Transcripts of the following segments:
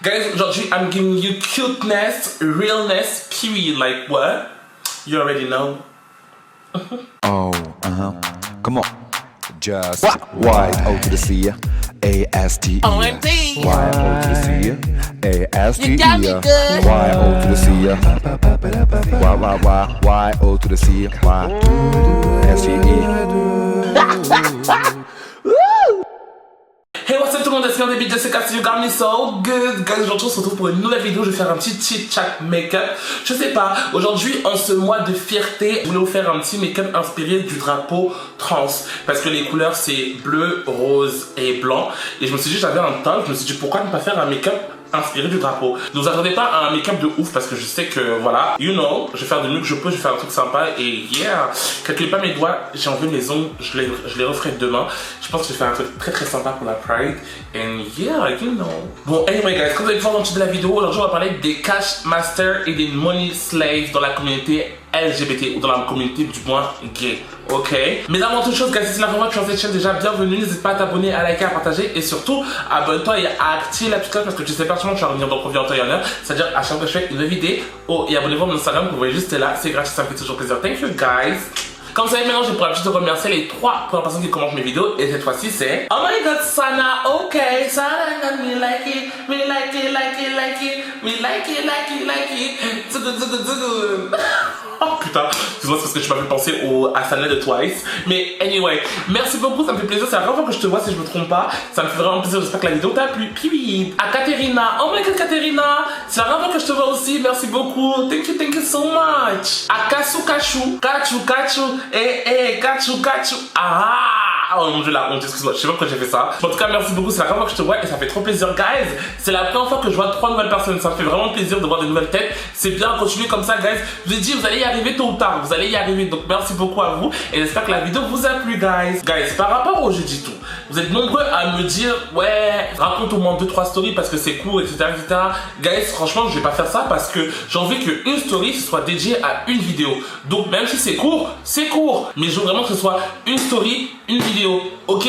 Guys, aujourd'hui, I'm giving you cuteness, realness, period. Like what? You already know. Oh, come on. Just Y-O to the C, A-S-T-E. OMG. Y-O to the C, A-S-T-E. You got me good. Y-O to the C, Y-O to the C, Y-S-T-E. Hey, what's up tout le monde, c'est un début de Jessica, you got me so good. Guys, aujourd'hui on se retrouve pour une nouvelle vidéo, je vais faire un petit chit-chat make-up. Je sais pas, aujourd'hui en ce mois de fierté, je voulais vous faire un petit make-up inspiré du drapeau trans. Parce que les couleurs c'est bleu, rose et blanc. Et je me suis dit, j'avais un temps, je me suis dit pourquoi ne pas faire un make-up inspiré du drapeau. Ne vous attendez pas à un make-up de ouf parce que je sais que voilà, you know, je vais faire du mieux que je peux, je vais faire un truc sympa et yeah, calculez pas mes doigts, j'ai enlevé mes ongles, je les referai demain. Je pense que je vais faire un truc très très sympa pour la Pride and yeah, you know. Bon, anyway guys, comme vous allez voir dans le titre de la vidéo, aujourd'hui on va parler des cash masters et des money slaves dans la communauté LGBT ou dans la communauté du moins gay, ok? Mais avant toute chose, guys, si c'est la première fois que tu es sur cette chaîne, déjà bienvenue, n'hésite pas à t'abonner, à liker, à partager et surtout abonne-toi et à activer la petite cloche parce que tu sais pertinemment que tu vas revenir dans le premier en temps et en heure, c'est-à-dire à chaque fois que je fais une vidéo. Oh, et abonnez-vous à mon Instagram, vous voyez juste là, c'est gratuit, ça me fait toujours plaisir. Thank you guys! Comme vous savez maintenant, j'ai pour l'habitude de remercier les 3 premières personnes qui commentent mes vidéos et cette fois-ci c'est oh my god Sana, ok, Sana, me like it, me like it, like it, like it, me like it, like it, like it, too good. Oh putain, excuse-moi, c'est parce que je m'avais pensé à Sana de Twice. Mais anyway, merci beaucoup, ça me fait plaisir, c'est la première fois que je te vois si je me trompe pas. Ça me fait vraiment plaisir, j'espère que la vidéo t'a plu. Puis à Katerina, oh my god Katerina, c'est la première fois que je te vois aussi, merci beaucoup. Thank you so much. À Kachu, Kachu. Oh mon dieu, la honte, excuse-moi, je sais pas pourquoi j'ai fait ça. En tout cas, merci beaucoup, c'est la première fois que je te vois et ça fait trop plaisir, guys. C'est la première fois que je vois 3 nouvelles personnes, ça me fait vraiment plaisir de voir des nouvelles têtes. C'est bien, continuez comme ça, guys. Je vous ai dit, vous allez y arriver tôt ou tard, vous allez y arriver. Donc merci beaucoup à vous et j'espère que la vidéo vous a plu, guys. Guys, par rapport au jeudi tout, vous êtes nombreux à me dire, ouais, raconte au moins 2-3 stories parce que c'est court, etc., etc. Guys, franchement, je vais pas faire ça parce que j'ai envie qu'une story soit dédiée à une vidéo. Donc même si c'est court, mais je veux vraiment que ce soit une story, une vidéo, ok?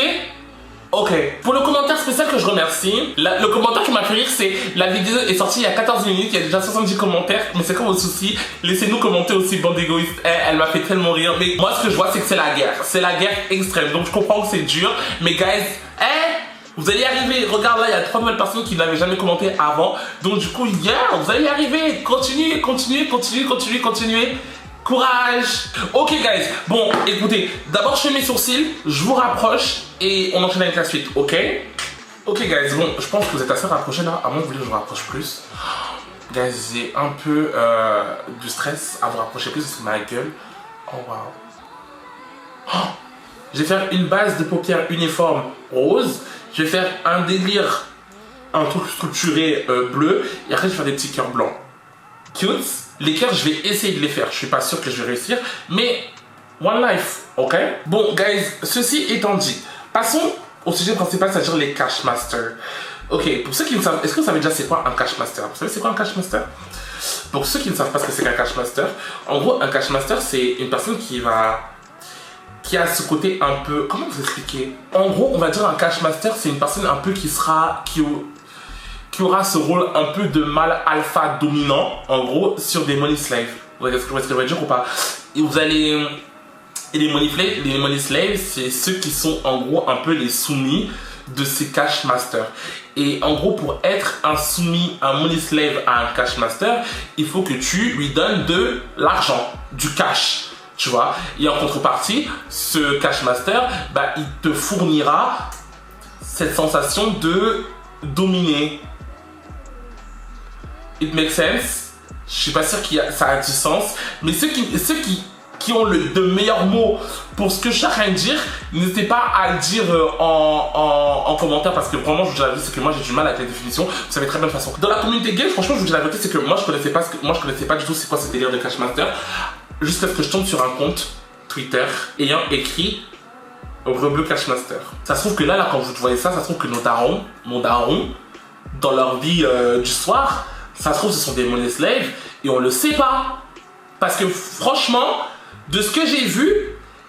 Ok. Pour le commentaire spécial que je remercie, le commentaire qui m'a fait rire, c'est la vidéo est sortie il y a 14 minutes, il y a déjà 70 commentaires, mais c'est comme vos soucis, laissez-nous commenter aussi, bande d'égoïstes. Elle m'a fait tellement rire, mais moi ce que je vois c'est que c'est la guerre extrême, donc je comprends que c'est dur, mais guys, vous allez y arriver. Regarde là, il y a 3 nouvelles personnes qui n'avaient jamais commenté avant, donc du coup, yeah, vous allez y arriver. Continuez. Courage. Ok guys, bon écoutez, d'abord je fais mes sourcils, je vous rapproche et on enchaîne avec la suite, ok? Ok guys, bon, je pense que vous êtes assez rapprochés là, à moins que vous voulez que je vous rapproche plus. Guys, j'ai un peu du stress à vous rapprocher plus de ma gueule. Oh wow. Oh, je vais faire une base de paupières uniforme rose, je vais faire un délire, un truc structuré bleu et après je vais faire des petits cœurs blancs. Cute. Les cœurs, je vais essayer de les faire. Je suis pas sûr que je vais réussir, mais one life, ok? Bon, guys, ceci étant dit, passons au sujet principal, c'est-à-dire les cash masters. Ok, pour ceux qui ne savent, est-ce que vous savez déjà c'est quoi un cash master? Vous savez c'est quoi un cash master? Pour ceux qui ne savent pas ce que c'est qu'un cash master, en gros, un cash master, c'est une personne qui a ce côté un peu, comment vous expliquer? En gros, on va dire un cash master, c'est une personne un peu qui aura ce rôle un peu de mâle alpha dominant, en gros, sur des money slaves. Vous voyez ce que je veux dire ou pas? Et vous allez... Et les money slaves, c'est ceux qui sont en gros un peu les soumis de ces cash masters. Et en gros, pour être un soumis, un money slave à un cash master, il faut que tu lui donnes de l'argent, du cash. Tu vois? Et en contrepartie, ce cash master, bah, il te fournira cette sensation de dominer. It makes sense. Je suis pas sûr que ça a du sens. Mais ceux qui ont de meilleurs mots pour ce que je suis en train de dire, n'hésitez pas à le dire en commentaire parce que vraiment, je vous dis la vérité, c'est que moi j'ai du mal avec les définitions. Vous savez très bien de toute façon. Dans la communauté gay, franchement, je vous dis la vérité, c'est que moi je connaissais pas du tout c'est quoi ce délire de cash master. Jusqu'à ce que je tombe sur un compte Twitter ayant écrit Rebeu Cash Master. Ça se trouve que là, quand vous voyez ça, ça se trouve que mon daron, dans leur vie du soir, ça se trouve, ce sont des money slaves et on le sait pas. Parce que franchement, de ce que j'ai vu,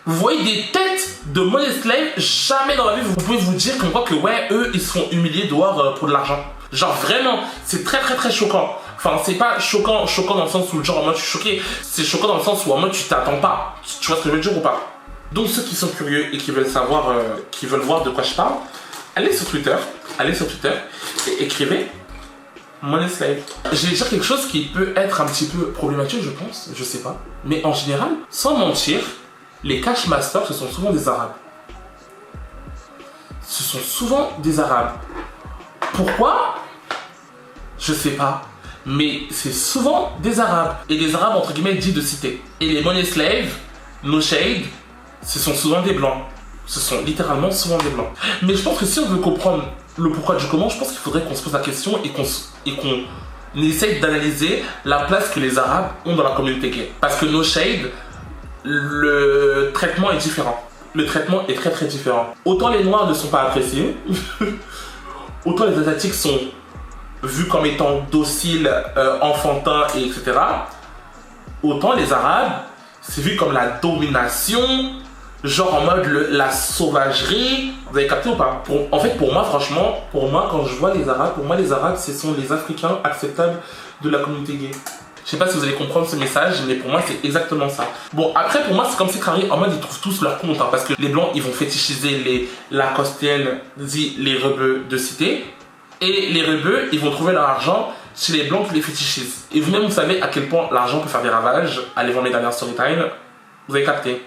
vous voyez des têtes de money slaves, jamais dans la vie vous pouvez vous dire comme quoi que ouais, eux, ils seront humiliés dehors pour de l'argent. Genre vraiment, c'est très très très choquant. Enfin, c'est pas choquant dans le sens où genre en mode je suis choqué. C'est choquant dans le sens où en mode tu t'attends pas. Tu vois ce que je veux dire ou pas? Donc ceux qui sont curieux et qui veulent savoir, qui veulent voir de quoi je parle, allez sur Twitter et écrivez Money Slave. Je vais dire quelque chose qui peut être un petit peu problématique, je pense, je sais pas. Mais en général, sans mentir, les cash masters, ce sont souvent des Arabes. Ce sont souvent des Arabes. Pourquoi? Je sais pas. Mais c'est souvent des Arabes. Et des Arabes entre guillemets dits de cité. Et les Money Slaves, No Shade, ce sont souvent des Blancs. Ce sont littéralement souvent des Blancs. Mais je pense que si on veut comprendre le pourquoi du comment, je pense qu'il faudrait qu'on se pose la question et qu'on essaye d'analyser la place que les Arabes ont dans la communauté gay. Parce que No Shade, le traitement est différent. Le traitement est très très différent. Autant les Noirs ne sont pas appréciés, autant les Asiatiques sont vus comme étant dociles, enfantins, et etc. Autant les Arabes, c'est vu comme la domination, genre en mode la sauvagerie. Vous avez capté ou pas? En fait, pour moi, franchement, quand je vois les Arabes, pour moi, les Arabes, ce sont les Africains acceptables de la communauté gay. Je sais pas si vous allez comprendre ce message, mais pour moi, c'est exactement ça. Bon, après, pour moi, c'est comme si Carré, en mode, ils trouvent tous leur compte, hein, parce que les Blancs, ils vont fétichiser les Lacostiennes, dit les rebeux de cité, et les rebeux, ils vont trouver leur argent chez les Blancs qui les fétichisent. Et vous-même, vous savez à quel point l'argent peut faire des ravages. Allez voir mes dernières storytime, vous avez capté.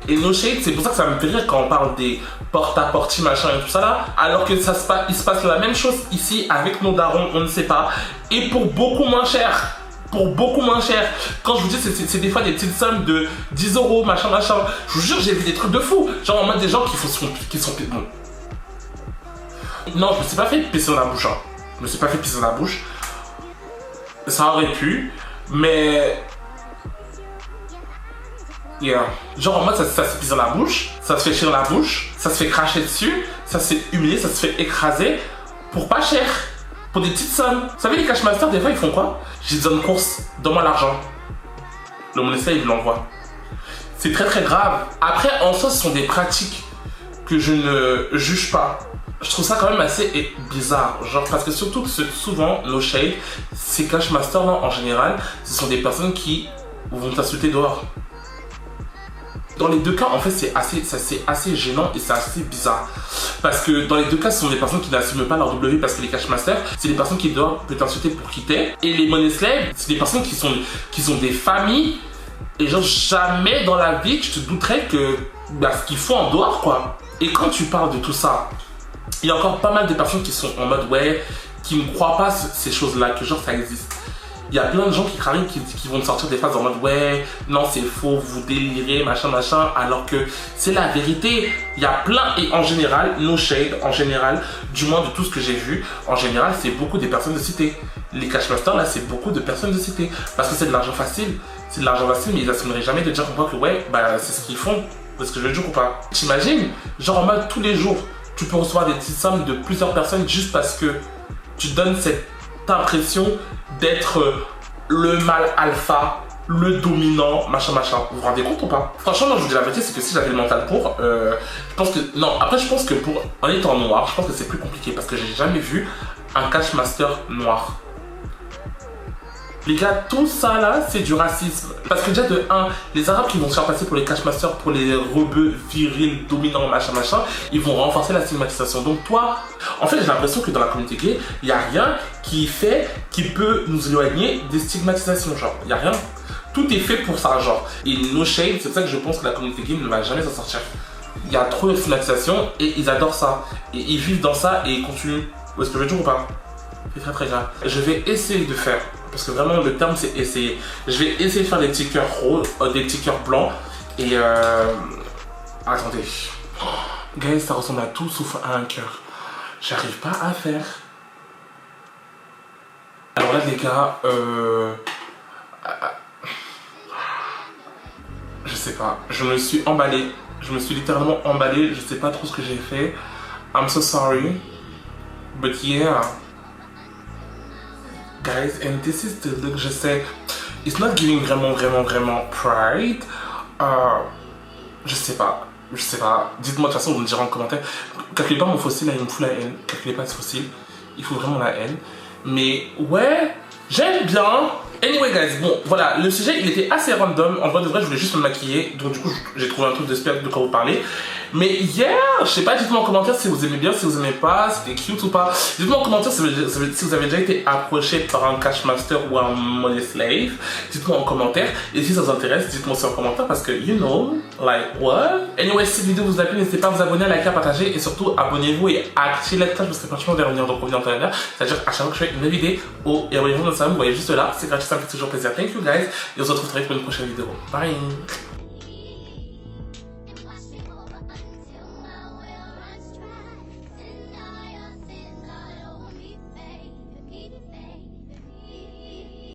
Et No Shade, c'est pour ça que ça me fait rire quand on parle des porte-à-porte machin et tout ça là, alors que il se passe la même chose ici avec nos darons, on ne sait pas, et pour beaucoup moins cher. Pour beaucoup moins cher. Quand je vous dis, c'est des fois des petites sommes de 10 €, machin. Je vous jure, j'ai vu des trucs de fou. Genre en mode des gens qui sont bon. Non, je me suis pas fait pisser dans la bouche. Hein. Je me suis pas fait pisser dans la bouche. Ça aurait pu, mais... Yeah. Genre en mode ça se pisse dans la bouche, ça se fait chier dans la bouche, ça se fait cracher dessus, ça se fait humilier, ça se fait écraser pour pas cher, pour des petites sommes. Vous savez les cash masters des fois ils font quoi? Je dis donne course, donne-moi l'argent. Le Money Slave il l'envoie. C'est très très grave. Après en soi ce sont des pratiques que je ne juge pas. Je trouve ça quand même assez bizarre, genre parce que surtout que souvent No Shade, ces cash masters là en général, ce sont des personnes qui vont t'insulter dehors. Dans les deux cas, en fait, c'est assez gênant et c'est assez bizarre. Parce que dans les deux cas, ce sont des personnes qui n'assument pas leur W parce que les cash masters, c'est des personnes qui doivent t'insulter pour quitter. Et les Money Slaves, c'est des personnes qui sont des familles. Et genre, jamais dans la vie, tu te douterais que ce qu'ils font en dehors, quoi. Et quand tu parles de tout ça, il y a encore pas mal de personnes qui sont en mode, ouais, qui ne croient pas ces choses-là, que genre ça existe. Il y a plein de gens qui vont te sortir des phrases en mode ouais, non c'est faux, vous délirez, machin, alors que c'est la vérité. Il y a plein, et en général, No Shade, en général, du moins de tout ce que j'ai vu, en général c'est beaucoup des personnes de cité. Les cash masters là c'est beaucoup de personnes de cité. Parce que c'est de l'argent facile, mais ils assumeraient jamais de dire que ouais, c'est ce qu'ils font, parce que je le dis ou pas. T'imagines, genre en mode tous les jours, tu peux recevoir des petites sommes de plusieurs personnes juste parce que tu donnes cette impression d'être le mâle alpha, le dominant, machin. Vous vous rendez compte ou pas? Franchement, moi je vous dis la vérité, c'est que si j'avais le mental pour, je pense que... Non, après je pense que en étant noir, je pense que c'est plus compliqué parce que j'ai jamais vu un cash master noir. Les gars, tout ça là, c'est du racisme. Parce que déjà de 1, les Arabes qui vont se faire passer pour les cash masters, pour les rebeux virils, dominants, machin, ils vont renforcer la stigmatisation. Donc toi, en fait j'ai l'impression que dans la communauté gay, il n'y a rien qui peut nous éloigner des stigmatisations, genre, il n'y a rien. Tout est fait pour ça, genre. Et No Shade, c'est ça que je pense que la communauté gay ne va jamais s'en sortir. Il y a trop de stigmatisation et ils adorent ça. Et ils vivent dans ça et ils continuent. Est-ce que je veux dire ou pas? C'est très très grave. Je vais essayer de faire, parce que vraiment le terme c'est essayer. Je vais essayer de faire des petits cœurs roses, des petits cœurs blancs. Et attendez. Guys, ça ressemble à tout sauf à un cœur. J'arrive pas à faire. Alors là les gars, je sais pas. Je me suis emballé. Je me suis littéralement emballé. Je sais pas trop ce que j'ai fait. I'm so sorry. But yeah. guys, and this is the look. Je sais, it's not giving vraiment pride. Je sais pas. Dites-moi de toute façon, vous me direz en commentaire. Calculez pas mon fossile, là, il me fout la haine. Calculez pas ce fossile, il faut vraiment la haine. Mais ouais, j'aime bien. Anyway guys, bon voilà, le sujet il était assez random. En vrai de vrai, je voulais juste me maquiller. Donc du coup, j'ai trouvé un truc de quoi vous parler. Mais yeah, je sais pas, dites-moi en commentaire si vous aimez bien, si vous aimez pas, si c'était cute ou pas. Dites-moi en commentaire si vous avez déjà été approché par un cash master ou un money slave. Dites-moi en commentaire. Et si ça vous intéresse, dites-moi aussi en commentaire parce que you know, like what? Anyway, si cette vidéo vous a plu, n'hésitez pas à vous abonner, à liker, à partager et surtout abonnez-vous et activez la cloche parce que franchement, de revenir donc revenir en temps réel. C'est-à-dire à chaque fois que je fais une vidéo, et abonnez-vous dans ça, vous voyez juste là, c'est gratuit, ça me fait toujours plaisir. Thank you guys et on se retrouve très vite pour une prochaine vidéo. Bye!